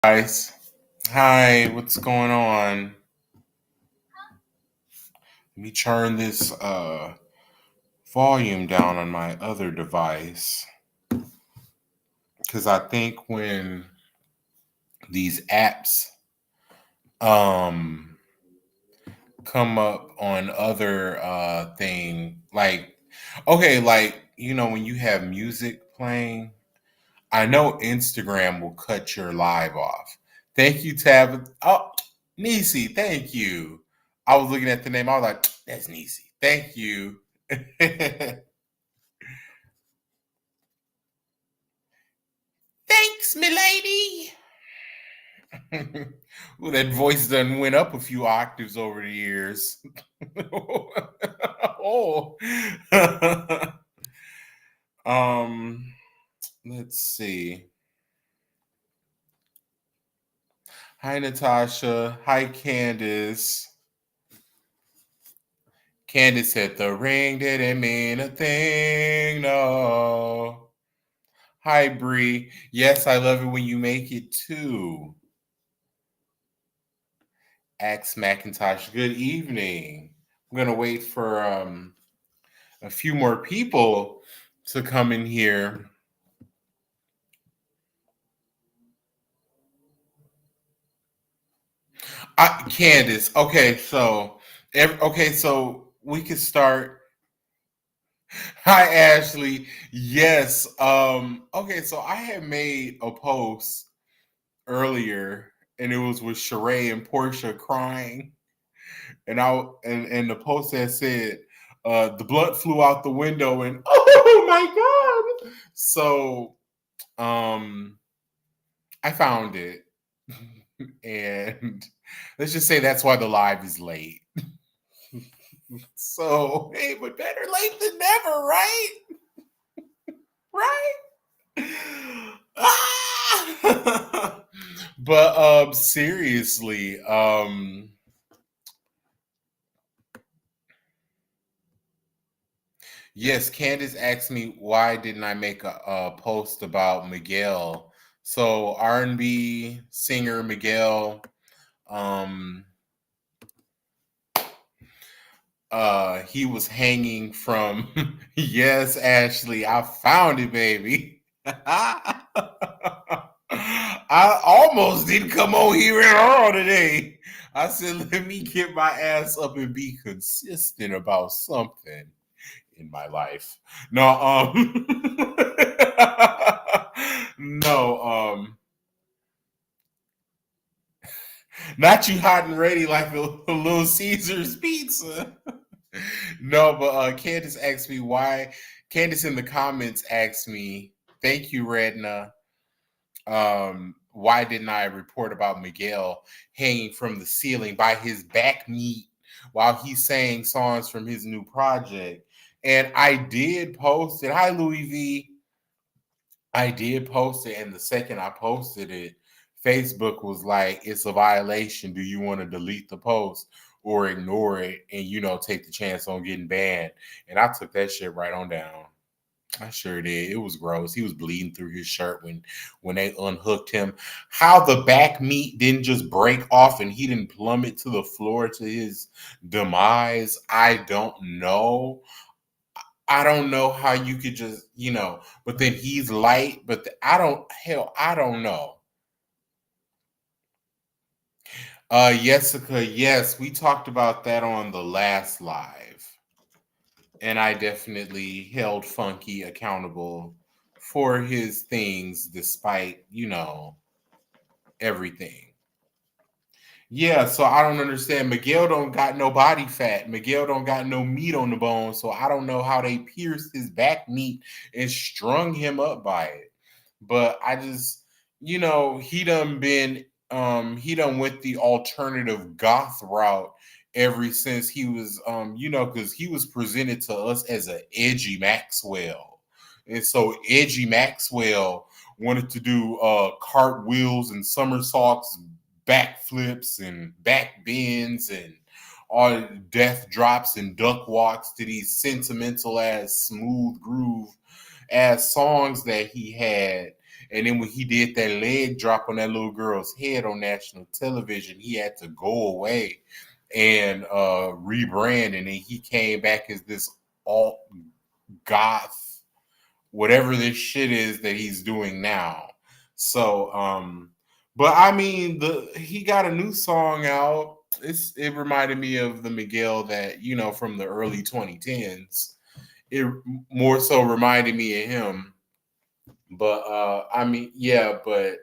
Guys, hi, what's going on? Let me turn this volume down on my other device because I think when these apps um come up on other thing like like when you have music playing, I know Instagram will cut your live off. Thank you, Tab. Oh, Nisi, thank you. I was looking at the name. I was like, that's Nisi. Thank you. Thanks, milady. Well, that voice done went up a few octaves over the years. Oh. um, let's see. Hi, Natasha. Hi, Candace. Candace said the ring didn't mean a thing. No. Hi, Bree. Yes, I love it when you make it too. Axe McIntosh. Good evening. I'm gonna wait for a few more people to come in here. Candace. Okay, so we could start. Hi, Ashley. Yes. Okay, so I had made a post earlier, and it was with Sheree and Portia crying, and the post that said, "The blood flew out the window," and oh my god! So, um, I found it, and let's just say that's why the live is late. So, hey, but better late than never, right? Right? Ah! But seriously, yes, Candace asked me why didn't I make a post about Miguel. So R&B singer Miguel, um, he was hanging from. Yes, Ashley, I found it, baby. I almost didn't come on here at all today. I said, let me get my ass up and be consistent about something in my life. No, no, not you hot and ready like a Little Caesar's pizza. No, but Candace asked me why. Candace in the comments asked me, "Thank you, Redna. Why didn't I report about Miguel hanging from the ceiling by his back meat while he sang songs from his new project?" And I did post it. Hi, Louis V. I did post it, and the second I posted it, Facebook was like, "It's a violation. Do you want to delete the post or ignore it and take the chance on getting banned?" And I took that shit right on down. I sure did. It was gross. He was bleeding through his shirt when they unhooked him. How the back meat didn't just break off and he didn't plummet to the floor to his demise, I don't know. I don't know how you could just, but then he's light, but I don't know. Jessica, yes, we talked about that on the last live. And I definitely held Funky accountable for his things despite, everything. Yeah, so I don't understand. Miguel don't got no body fat. Miguel don't got no meat on the bone. So I don't know how they pierced his back meat and strung him up by it. But I just, he done went the alternative goth route ever since he was because he was presented to us as an edgy Maxwell. And so edgy Maxwell wanted to do cartwheels and somersaults, backflips and back bends and all death drops and duck walks to these sentimental ass smooth groove ass songs that he had. And then when he did that leg drop on that little girl's head on national television, he had to go away and rebrand, and then he came back as this alt goth, whatever this shit is that he's doing now. So, but I mean, he got a new song out. It reminded me of the Miguel that from the early 2010s. It more so reminded me of him. But I mean, yeah, but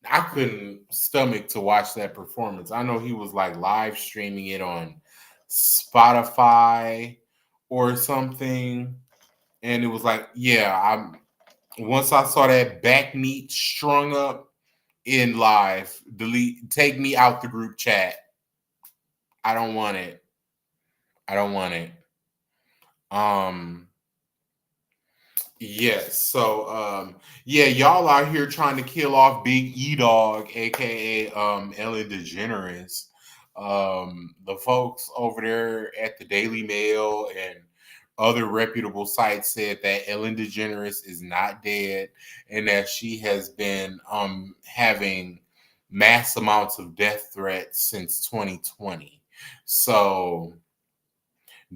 I couldn't stomach to watch that performance. I know he was like live streaming it on Spotify or something, and it was like, yeah, once I saw that back meat strung up in live, take me out the group chat. I don't want it. I don't want it. Um Yes. So yeah, y'all out here trying to kill off Big E Dog, aka Ellen DeGeneres. The folks over there at the Daily Mail and other reputable sites said that Ellen DeGeneres is not dead and that she has been having mass amounts of death threats since 2020. So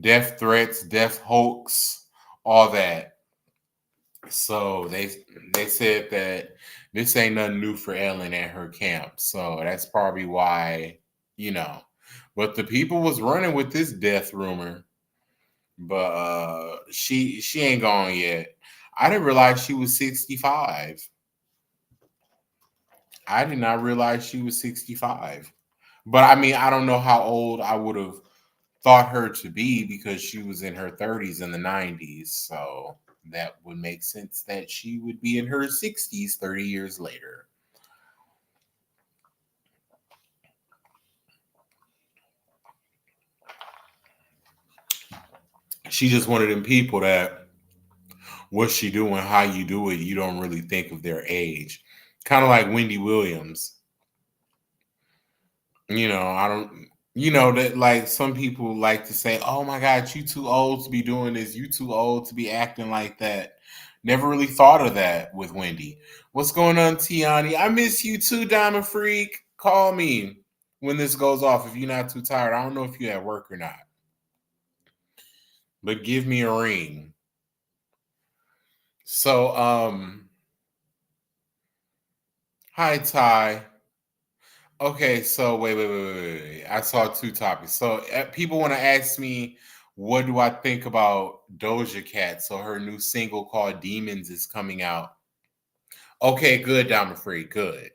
death threats, death hoax, all that. So they said that this ain't nothing new for Ellen at her camp. So that's probably why, you know. But the people was running with this death rumor, but she ain't gone yet. I didn't realize she was 65. I did not realize she was 65. But I mean, I don't know how old I would have thought her to be because she was in her 30s in the 90s. So that would make sense that she would be in her 60s 30 years later. She just one of them people that what she doing, how you do it, you don't really think of their age. Kind of like Wendy Williams. I don't, that like some people like to say, oh my God, you too old to be doing this. You too old to be acting like that. Never really thought of that with Wendy. What's going on, Tiani? I miss you too, Diamond Freak. Call me when this goes off if you're not too tired. I don't know if you're at work or not, but give me a ring. So, hi, Ty. Okay, so wait. I saw two topics. So people want to ask me, what do I think about Doja Cat? So her new single called "Demons" is coming out. Okay, good, Diamond Free, good.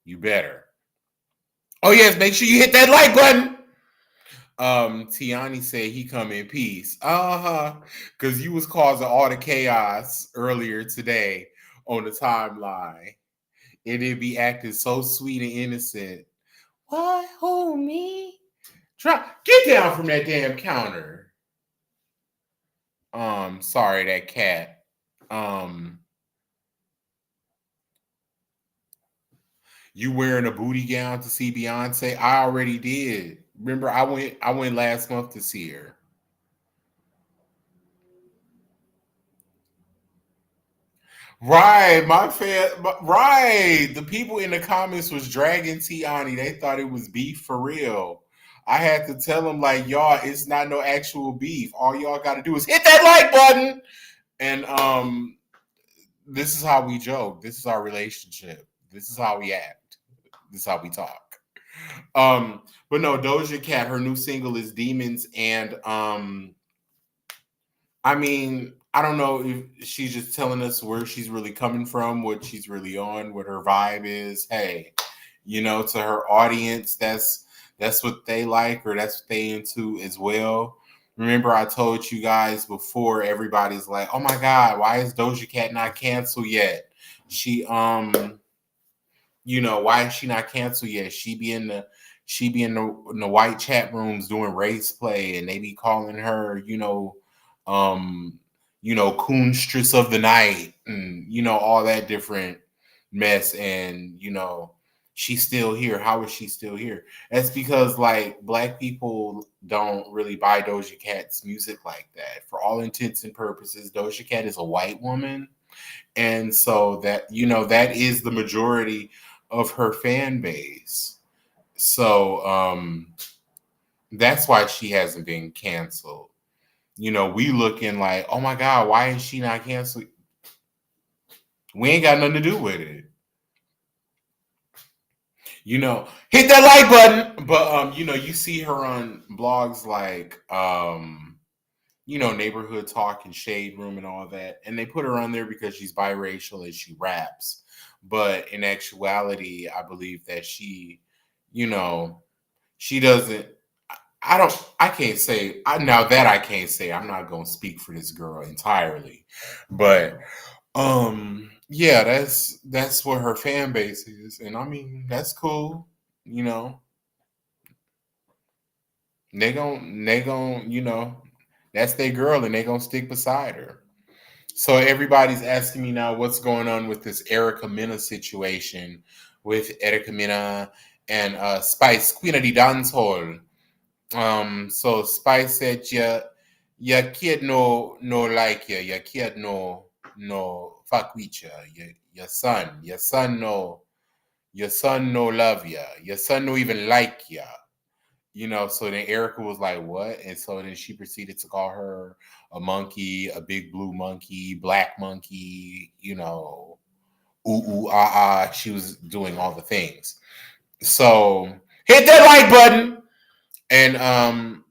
You better. Oh yes, make sure you hit that like button. Tiani said he come in peace. Because you was causing all the chaos earlier today on the timeline, and it be acting so sweet and innocent. What? Who? Me? Try get down from that damn counter. Sorry, that cat. Um, you wearing a booty gown to see Beyonce? I already did. Remember, I went last month to see her. Right, right. The people in the comments was dragging Tiani. They thought it was beef for real. I had to tell them like, y'all, it's not no actual beef. All y'all got to do is hit that like button. And this is how we joke. This is our relationship. This is how we act. This is how we talk. But no, Doja Cat, her new single is Demons, and I mean, I don't know if she's just telling us where she's really coming from, what she's really on, what her vibe is. Hey, to her audience, that's what they like or that's what they into as well. Remember, I told you guys before. Everybody's like, "Oh my God, why is Doja Cat not canceled yet?" She why is she not canceled yet? She be in the white chat rooms doing race play, and they be calling her, um, coonstress of the night, and all that different mess, and she's still here. How is she still here? That's because like black people don't really buy Doja Cat's music like that. For all intents and purposes, Doja Cat is a white woman. And so that, that is the majority of her fan base. So that's why she hasn't been canceled. We looking like, oh my God, why is she not canceled? We ain't got nothing to do with it. Hit that like button. But you see her on blogs like Neighborhood Talk and Shade Room and all that. And they put her on there because she's biracial and she raps. But in actuality, I believe that she doesn't. I can't say. Now that I can't say, I'm not going to speak for this girl entirely. But yeah, that's what her fan base is. And I mean, that's cool. You know, they gon' that's their girl and they gonna stick beside her. So everybody's asking me now what's going on with this Erica Mena situation with Erica Mena and Spice, Queen of the Dance Hall. So Spice said your kid no like you, your kid no fuck with you, your son no love you, your son no even like you. So then Erica was like, what? And so then she proceeded to call her a monkey, a big blue monkey, black monkey, ooh, ooh, ah, ah. She was doing all the things. So hit that like button. And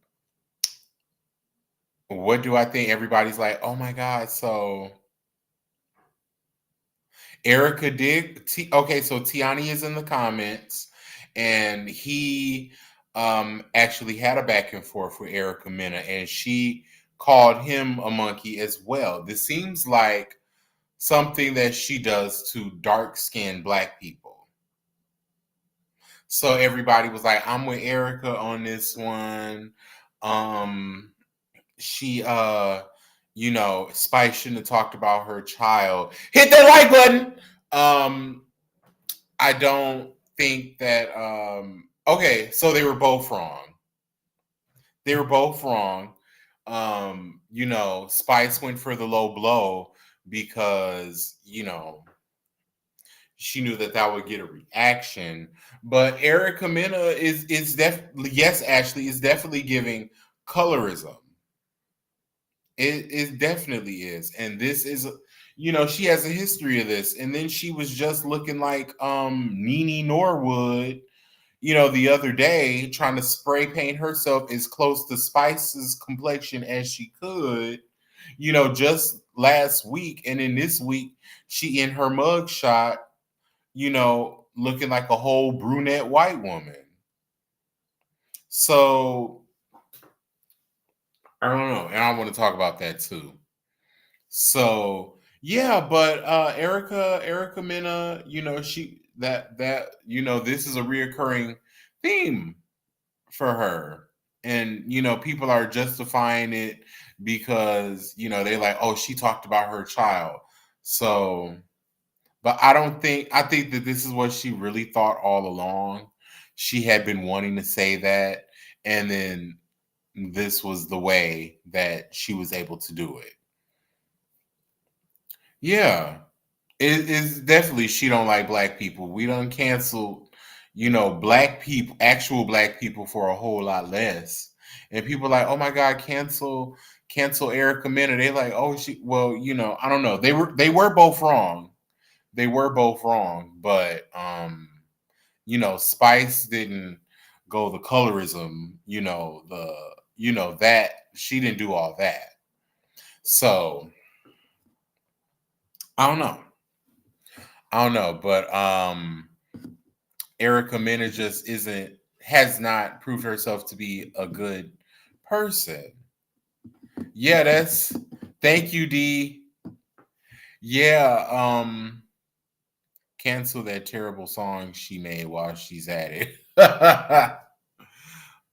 what do I think? Everybody's like, oh my God. So Erica did. Okay, so Tiani is in the comments, and he actually had a back and forth with Erica Mena, and she called him a monkey as well. This seems like something that she does to dark-skinned black people. So everybody was like, I'm with Erica on this one. She Spice shouldn't have talked about her child. Hit that like button. I don't think that okay, so they were both wrong. They were both wrong. Spice went for the low blow because, she knew that would get a reaction. But Erica Mena is definitely, yes, Ashley, is definitely giving colorism. It definitely is. And this is, she has a history of this. And then she was just looking like Nene Norwood, the other day, trying to spray paint herself as close to Spice's complexion as she could, just last week. And then this week, she in her mug shot, looking like a whole brunette white woman. So I don't know. And I want to talk about that too. So yeah, but Erica Mena, she this is a reoccurring theme for her. And people are justifying it because, they like, oh, she talked about her child. So, but I think that this is what she really thought all along. She had been wanting to say that, and then this was the way that she was able to do it. Yeah. It's definitely she don't like black people. We done canceled, black people, actual black people for a whole lot less. And people like, oh my God, cancel Erica Mena. They like, oh well, I don't know. They were both wrong. They were both wrong, but Spice didn't go the colorism, that she didn't do all that. So I don't know. I don't know, but Erica Mena just has not proved herself to be a good person. Yeah, thank you, D. Yeah, cancel that terrible song she made while she's at it.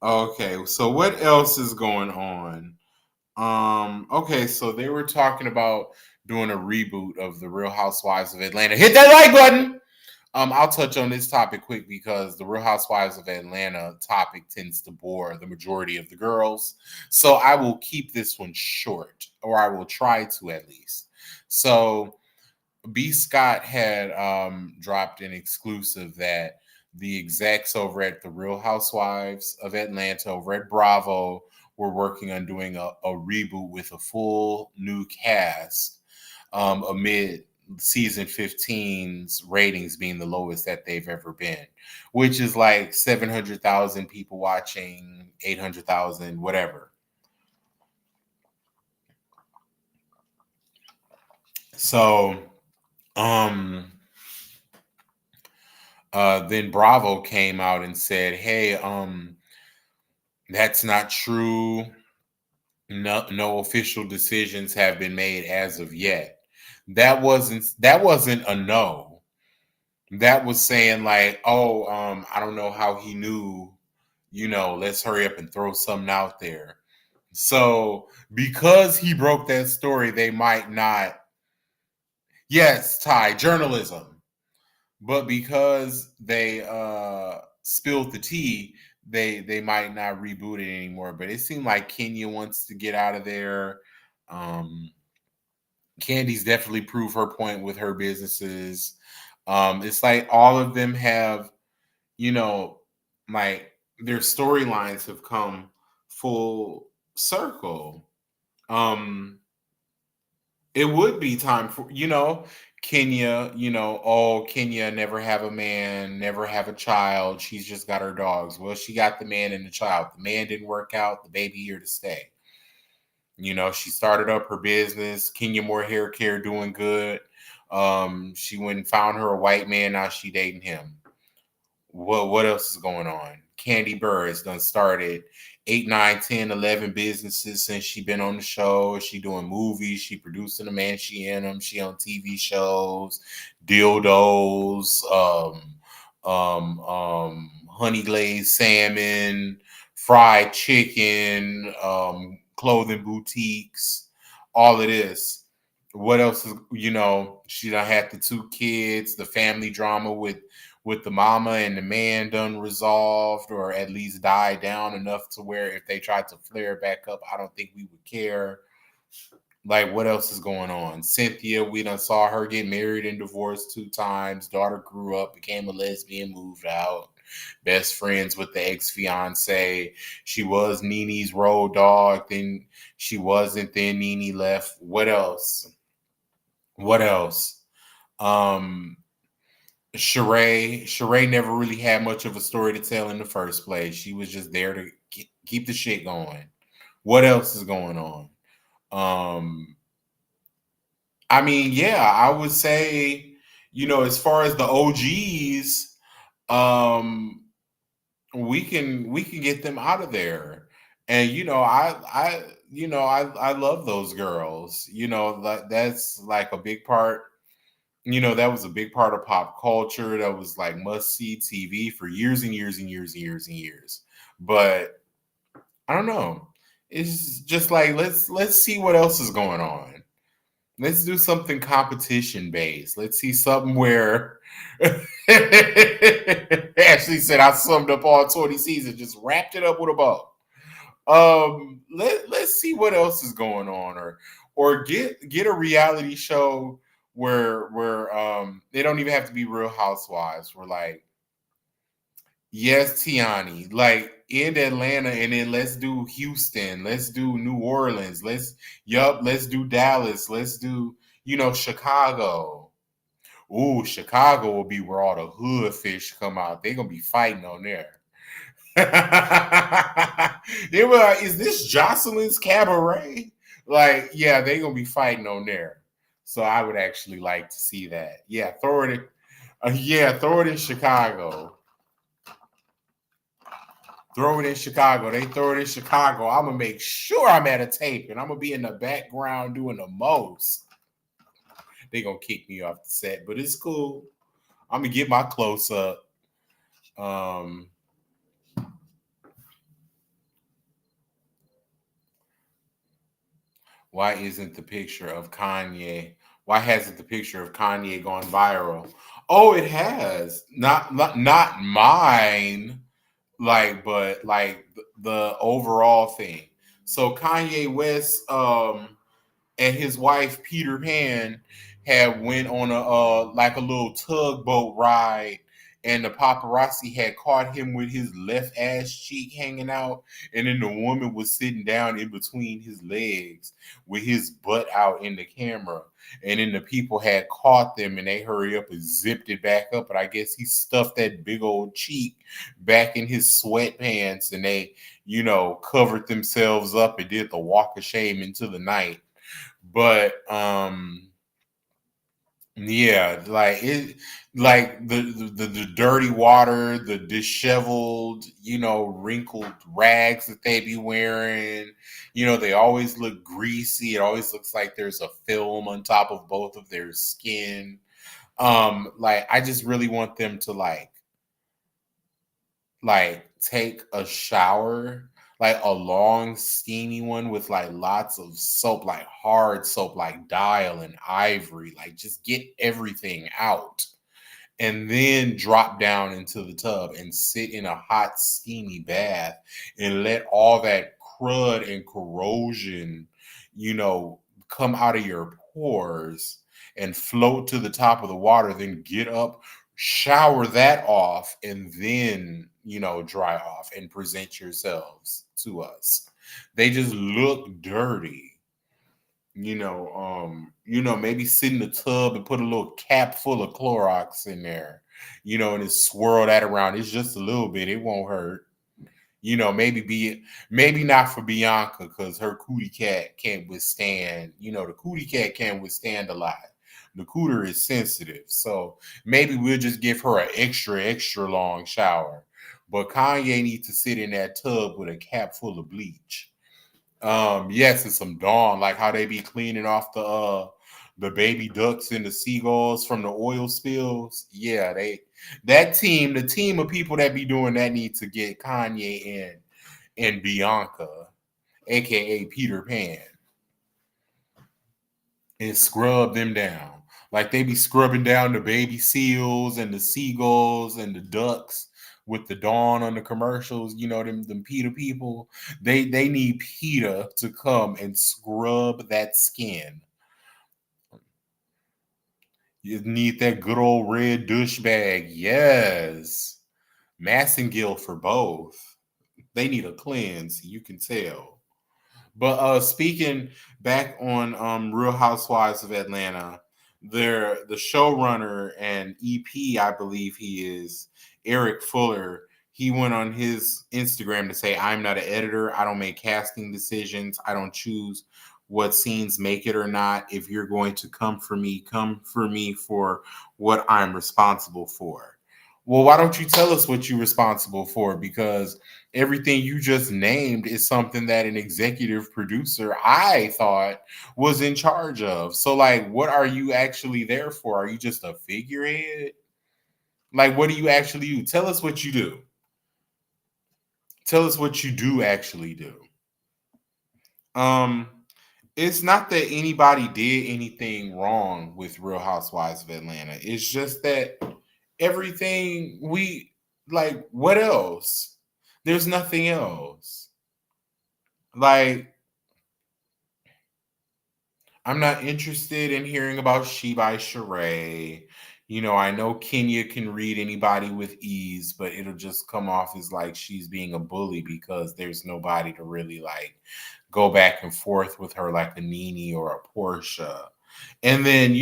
Okay, so what else is going on? Okay, so they were talking about doing a reboot of the Real Housewives of Atlanta. Hit that like button. I'll touch on this topic quick because the Real Housewives of Atlanta topic tends to bore the majority of the girls. So I will keep this one short, or I will try to at least. So B. Scott had dropped an exclusive that the execs over at the Real Housewives of Atlanta, over at Bravo, were working on doing a reboot with a full new cast amid season 15's ratings being the lowest that they've ever been, which is like 700,000 people watching, 800,000, whatever. So, um, then Bravo came out and said, "Hey, that's not true. No official decisions have been made as of yet." That wasn't a no. That was saying like, "Oh, I don't know how he knew. Let's hurry up and throw something out there." So because he broke that story, they might not. Yes, Ty, journalism. But because they spilled the tea, they might not reboot it anymore. But it seemed like Kenya wants to get out of there. Um, Candy's definitely proved her point with her businesses. It's like all of them have, you know, like their storylines have come full circle. Um, it would be time for, Kenya, oh, Kenya never have a man, never have a child. She's just got her dogs. Well, she got the man and the child. The man didn't work out. The baby here to stay. She started up her business, Kenya More Hair Care, doing good. She went and found her a white man. Now she dating him. What else is going on? Candy Burr has done started 8, 9, 10, 11 businesses since she been on the show. She doing movies. She producing them and she in them. She on TV shows, dildos, honey glazed salmon, fried chicken, clothing boutiques, all of this. What else is, she done had the 2 kids, the family drama with the mama and the man done resolved, or at least died down enough to where if they tried to flare back up, I don't think we would care. Like, what else is going on? Cynthia, we done saw her get married and divorced 2 times. Daughter grew up, became a lesbian, moved out. Best friends with the ex fiance. She was Nene's road dog. Then she wasn't. Then Nene left. What else? What else? Um, Sheree never really had much of a story to tell in the first place. She was just there to keep the shit going. What else is going on? Um, I mean, yeah, I would say, as far as the OGs, um, we can get them out of there. And I love those girls. That's like a big part. That was a big part of pop culture. That was like must see TV for years and years and years and years and years. But I don't know. It's just like let's see what else is going on. Let's do something competition based. Let's see something where Ashley said I summed up all 20 seasons, just wrapped it up with a bow. Let's see what else is going on, or get a reality show where they don't even have to be Real Housewives. We're like, yes, Tiani, like in Atlanta, and then let's do Houston, let's do New Orleans, let's do Dallas, let's do Chicago. Ooh, Chicago will be where all the hood fish come out. They're gonna be fighting on there. They were like, "Is this Jocelyn's Cabaret?" Like, yeah, they're gonna be fighting on there. So I would actually like to see that. Yeah, throw it. Throw it in Chicago. Throw it in Chicago. They throw it in Chicago. I'm gonna make sure I'm at a tape, and I'm gonna be in the background doing the most. They gonna kick me off the set, but it's cool. I'm gonna get my close up. Um, why isn't the picture of Kanye? Why hasn't the picture of Kanye gone viral? Oh, it has. Not mine. Like, but like the overall thing. So Kanye West and his wife Peter Pan had went on a like a little tugboat ride, and the paparazzi had caught him with his left ass cheek hanging out, and then the woman was sitting down in between his legs with his butt out in the camera, and then the people had caught them and they hurry up and zipped it back up, but I guess he stuffed that big old cheek back in his sweatpants, and they, covered themselves up and did the walk of shame into the night. But yeah, like it, like the dirty water, the disheveled, wrinkled rags that they be wearing. They always look greasy. It always looks like there's a film on top of both of their skin. Like I just really want them to like take a shower, like a long steamy one with like lots of soap, like hard soap, like Dial and Ivory, like just get everything out, and then drop down into the tub and sit in a hot steamy bath and let all that crud and corrosion, you know come out of your pores and float to the top of the water, then get up, shower that off, and then dry off and present yourselves to us. They just look dirty. Maybe sit in the tub and put a little cap full of Clorox in there, and then swirl that around. It's just a little bit, it won't hurt. Maybe not for Bianca, because her cootie cat can't withstand, the cootie cat can't withstand a lot. The cooter is sensitive. So maybe we'll just give her an extra, extra long shower. But Kanye needs to sit in that tub with a cap full of bleach. Yes, and some Dawn, like how they be cleaning off the baby ducks and the seagulls from the oil spills. Yeah, the team of people that be doing that need to get Kanye and Bianca, aka Peter Pan, and scrub them down. Like they be scrubbing down the baby seals and the seagulls and the ducks with the Dawn on the commercials. Them PETA people. They need PETA to come and scrub that skin. You need that good old red douche bag. Yes. Massengill for both. They need a cleanse. You can tell. But speaking back on Real Housewives of Atlanta, the showrunner and EP, I believe he is, Eric Fuller, he went on his Instagram to say, "I'm not an editor. I don't make casting decisions. I don't choose what scenes make it or not. If you're going to come for me for what I'm responsible for." Well, why don't you tell us what you're responsible for? Because everything you just named is something that an executive producer, I thought, was in charge of. So, like, what are you actually there for? Are you just a figurehead? Like, what do you actually do? Tell us what you do. Tell us what you do actually do. Um, it's not that anybody did anything wrong with Real Housewives of Atlanta. It's just that everything we like, what else? There's nothing else. Like, I'm not interested in hearing about She by Sheree. I know Kenya can read anybody with ease, but it'll just come off as like she's being a bully because there's nobody to really like go back and forth with her like a Nene or a Portia. And then,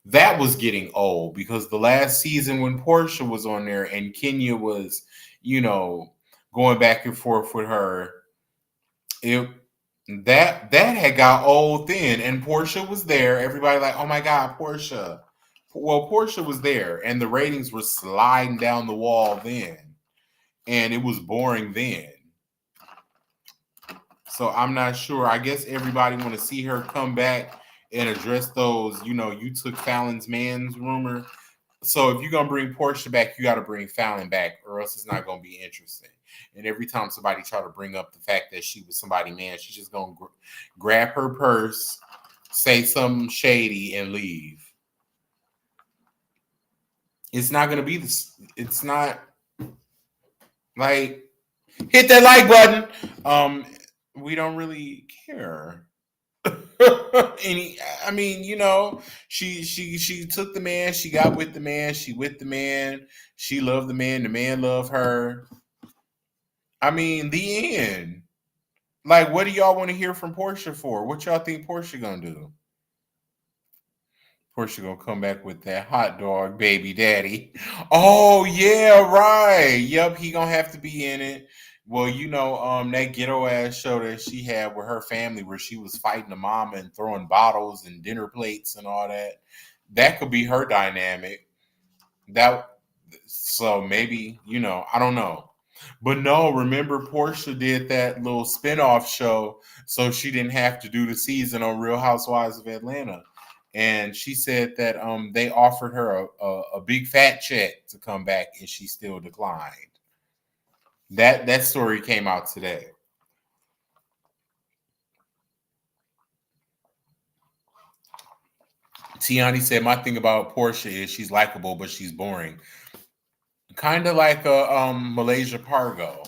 that was getting old because the last season when Portia was on there and Kenya was, you know, going back and forth with her, it that had got old then, and Portia was there. Everybody like, oh my God, Portia. Well, Portia was there, and the ratings were sliding down the wall then, and it was boring then. So I'm not sure. I guess everybody want to see her come back and address those. You took Fallon's man's rumor. So if you're gonna bring Portia back, you got to bring Fallon back, or else it's not gonna be interesting. And every time somebody try to bring up the fact that she was somebody man, she's just gonna grab her purse, say something shady, and leave. It's not gonna be this. It's not like hit that like button. We don't really care. I mean, she took the man, she got with the man, she with the man, she loved the man loved her. I mean, the end. Like, what do y'all want to hear from Portia for? What y'all think Portia gonna do? Portia gonna come back with that hot dog baby daddy. Oh yeah, right. Yep, he gonna have to be in it. Well, that ghetto ass show that she had with her family where she was fighting the mama and throwing bottles and dinner plates and all that. That could be her dynamic. That so maybe, I don't know. But no, remember Portia did that little spinoff show so she didn't have to do the season on Real Housewives of Atlanta. And she said that they offered her a big fat check to come back and she still declined. That story came out today. Tiani said, "My thing about Portia is she's likable, but she's boring. Kind of like a Malaysia Pargo."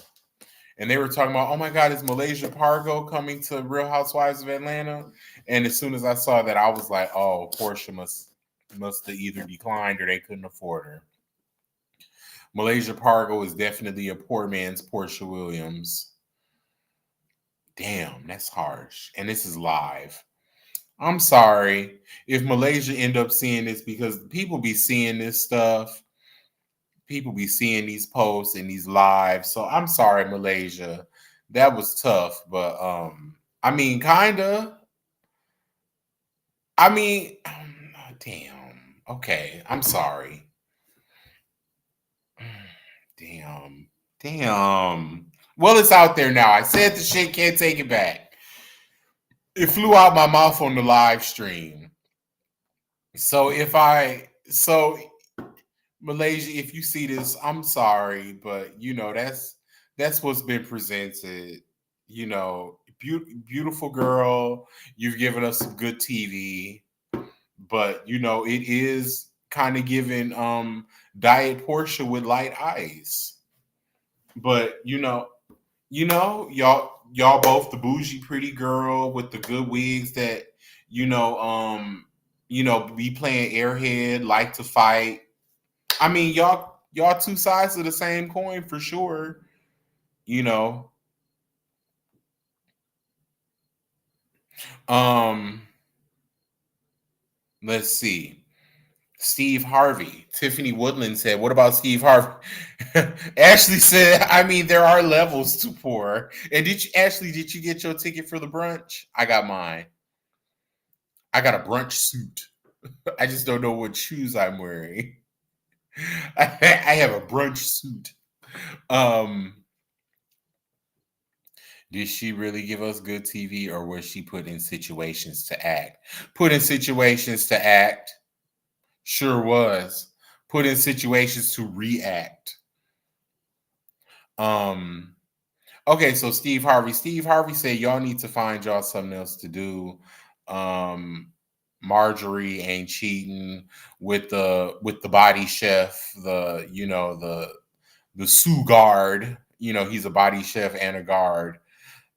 And they were talking about, oh my God, is Malaysia Pargo coming to Real Housewives of Atlanta? And as soon as I saw that, I was like, oh, Portia must have either declined or they couldn't afford her. Malaysia Pargo is definitely a poor man's Portia Williams. Damn, that's harsh. And this is live. I'm sorry if Malaysia end up seeing this because people be seeing this stuff. People be seeing these posts and these lives. So I'm sorry, Malaysia. That was tough, but I mean, kinda. I mean, damn. Okay, I'm sorry. Damn. Damn. Well, it's out there now. I said the shit, can't take it back. It flew out my mouth on the live stream. So Malaysia, if you see this, I'm sorry, but that's what's been presented. Beautiful girl, you've given us some good TV, but it is kind of giving Diet Portia with light ice. But y'all both the bougie pretty girl with the good wigs that you know um be playing airhead, like to fight. I mean, y'all two sides of the same coin for sure. You know. Um, let's see. Steve Harvey. Tiffany Woodland said, "What about Steve Harvey?" Ashley said, "I mean, there are levels to poor." And Did you get your ticket for the brunch? I got mine. I got a brunch suit. I just don't know what shoes I'm wearing. I have a brunch suit. Um, Did she really give us good TV or was she put in situations to act? Put in situations to act. Sure was. Put in situations to react. Um okay, so Steve Harvey. Steve Harvey said y'all need to find y'all something else to do. Um Marjorie ain't cheating with the body chef, the Sue guard. He's a body chef and a guard.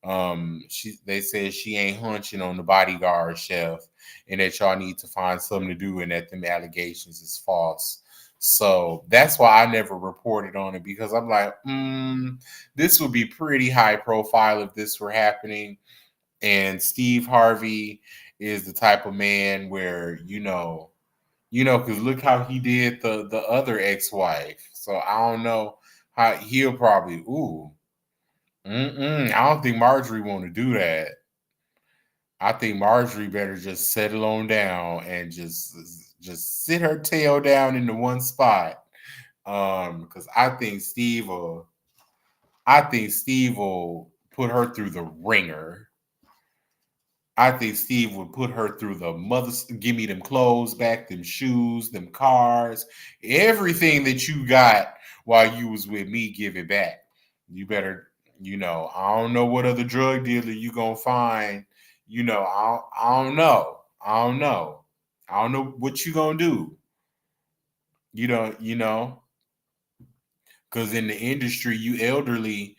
They said she ain't hunching on the bodyguard chef, and that y'all need to find something to do, and that them allegations is false. So that's why I never reported on it because I'm like, this would be pretty high profile if this were happening. And Steve Harvey is the type of man where because look how he did the other ex-wife. So I don't know how he'll probably I don't think Marjorie want to do that. I think Marjorie better just settle on down and just sit her tail down into one spot. Because I think Steve will put her through the ringer. I think Steve would put her through the mother. Give me them clothes back, them shoes, them cars, everything that you got while you was with me. Give it back. You better, I don't know what other drug dealer you gonna find. I don't know. I don't know. I don't know what you gonna do. Because in the industry, you elderly,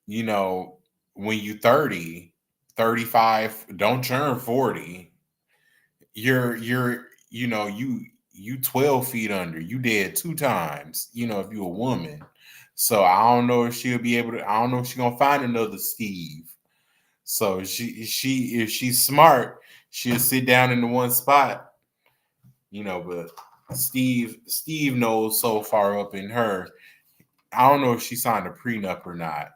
you know, when you 30. 35. Don't turn 40. You're you 12 feet under. You dead 2 times. If you a woman. So I don't know if she'll be able to. I don't know if she's gonna find another Steve. So she if she's smart, she'll sit down in the one spot. But Steve knows so far up in her. I don't know if she signed a prenup or not.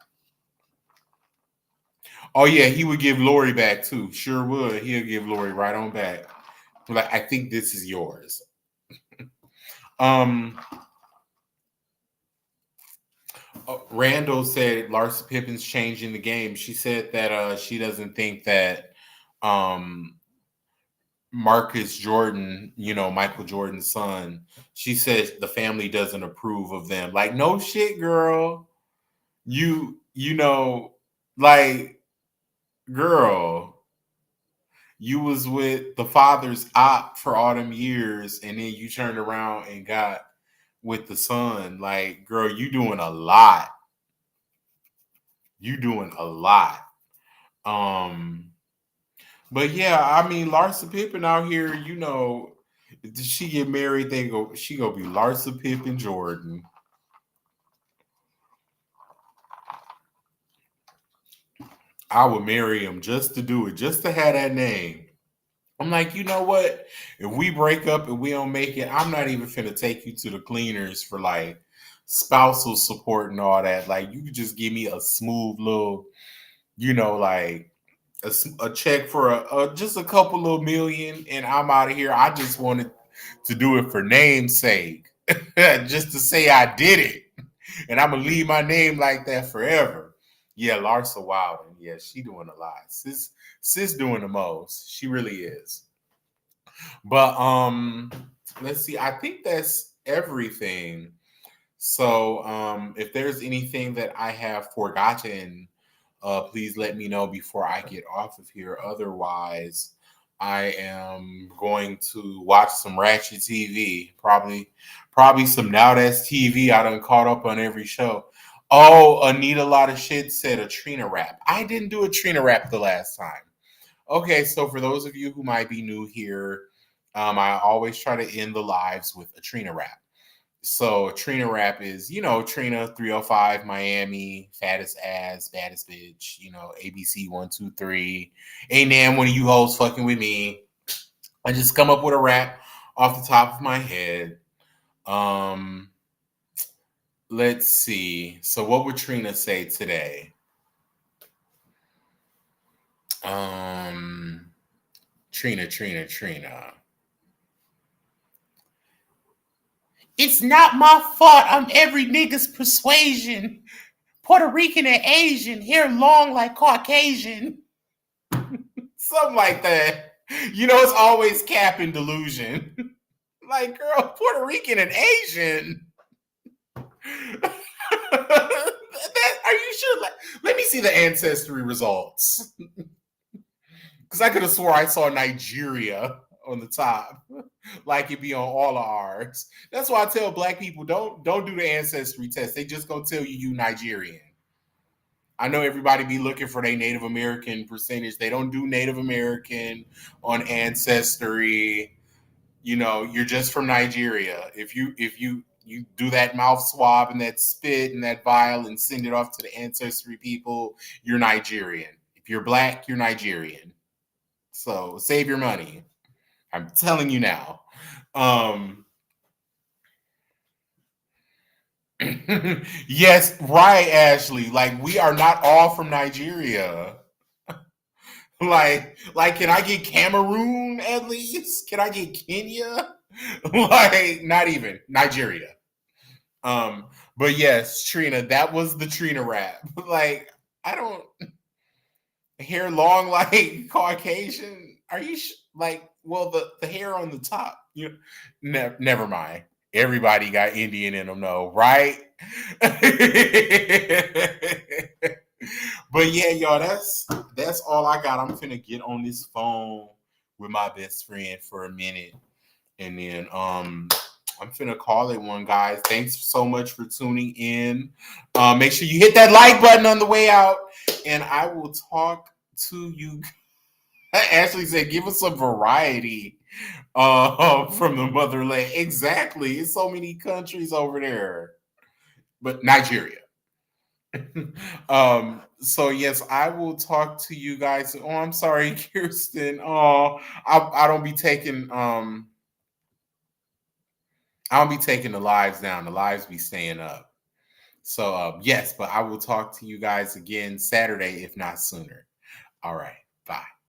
Oh yeah, he would give Lori back too. Sure would. He'll give Lori right on back. Like, I think this is yours. Um Randall said Larsa Pippen's changing the game. She said that she doesn't think that um Marcus Jordan, Michael Jordan's son, she says the family doesn't approve of them. Like, no shit, girl. Like, girl, you was with the father's op for all them years, and then you turned around and got with the son. Like, girl, you doing a lot. You doing a lot. But yeah, I mean, Larsa Pippen out here, did she get married? She gonna be Larsa Pippen Jordan. I would marry him just to do it, just to have that name. I'm like, you know what? If we break up and we don't make it, I'm not even finna take you to the cleaners for like spousal support and all that. Like, you could just give me a smooth little, like a check for just a couple of million, and I'm out of here. I just wanted to do it for namesake, just to say I did it, and I'm gonna leave my name like that forever. Yeah, Larsa Wilden. Yeah, she doing a lot. Sis doing the most. She really is. But let's see. I think that's everything. So if there's anything that I have forgotten, please let me know before I get off of here. Otherwise, I am going to watch some Ratchet TV. Probably some Now That's TV. I done caught up on every show. Oh, Anita Lot of Shit said a Trina rap. I didn't do a Trina rap the last time. Okay, so for those of you who might be new here, I always try to end the lives with a Trina rap. So Trina rap is, Trina 305 Miami, fattest ass, baddest bitch, ABC 123. Ain't damn one of you hoes fucking with me. I just come up with a rap off the top of my head. Um let's see. So what would Trina say today? Trina. It's not my fault. I'm every nigga's persuasion. Puerto Rican and Asian, hair long like Caucasian. Something like that. It's always cap and delusion. Like, girl, Puerto Rican and Asian. Are you sure? Let me see the ancestry results. Because I could have swore I saw Nigeria on the top, like it be on all of ours. That's why I tell black people don't do the ancestry test. They just gonna tell you Nigerian. I know everybody be looking for their Native American percentage. They don't do Native American on Ancestry. You're just from Nigeria. If you do that mouth swab and that spit and that vial and send it off to the Ancestry people, you're Nigerian. If you're black, you're Nigerian. So save your money. I'm telling you now. Yes, right, Ashley. Like, we are not all from Nigeria. Like, can I get Cameroon at least? Can I get Kenya? Like, not even Nigeria. But yes, Trina, that was the Trina rap. Like, I don't hair long like Caucasian. Are you like, well, the hair on the top? Never mind. Everybody got Indian in them, though, right? But yeah, y'all, that's all I got. I'm finna get on this phone with my best friend for a minute, and then I'm finna call it one, guys. Thanks so much for tuning in. Make sure you hit that like button on the way out, and I will talk to you. Ashley said, give us some variety from the motherland. Exactly. It's so many countries over there. But Nigeria. So yes, I will talk to you guys. Oh, I'm sorry, Kirsten. Oh, I don't be taking I don't be taking the lives down. The lives be staying up. So yes, but I will talk to you guys again Saturday, if not sooner. All right. Bye.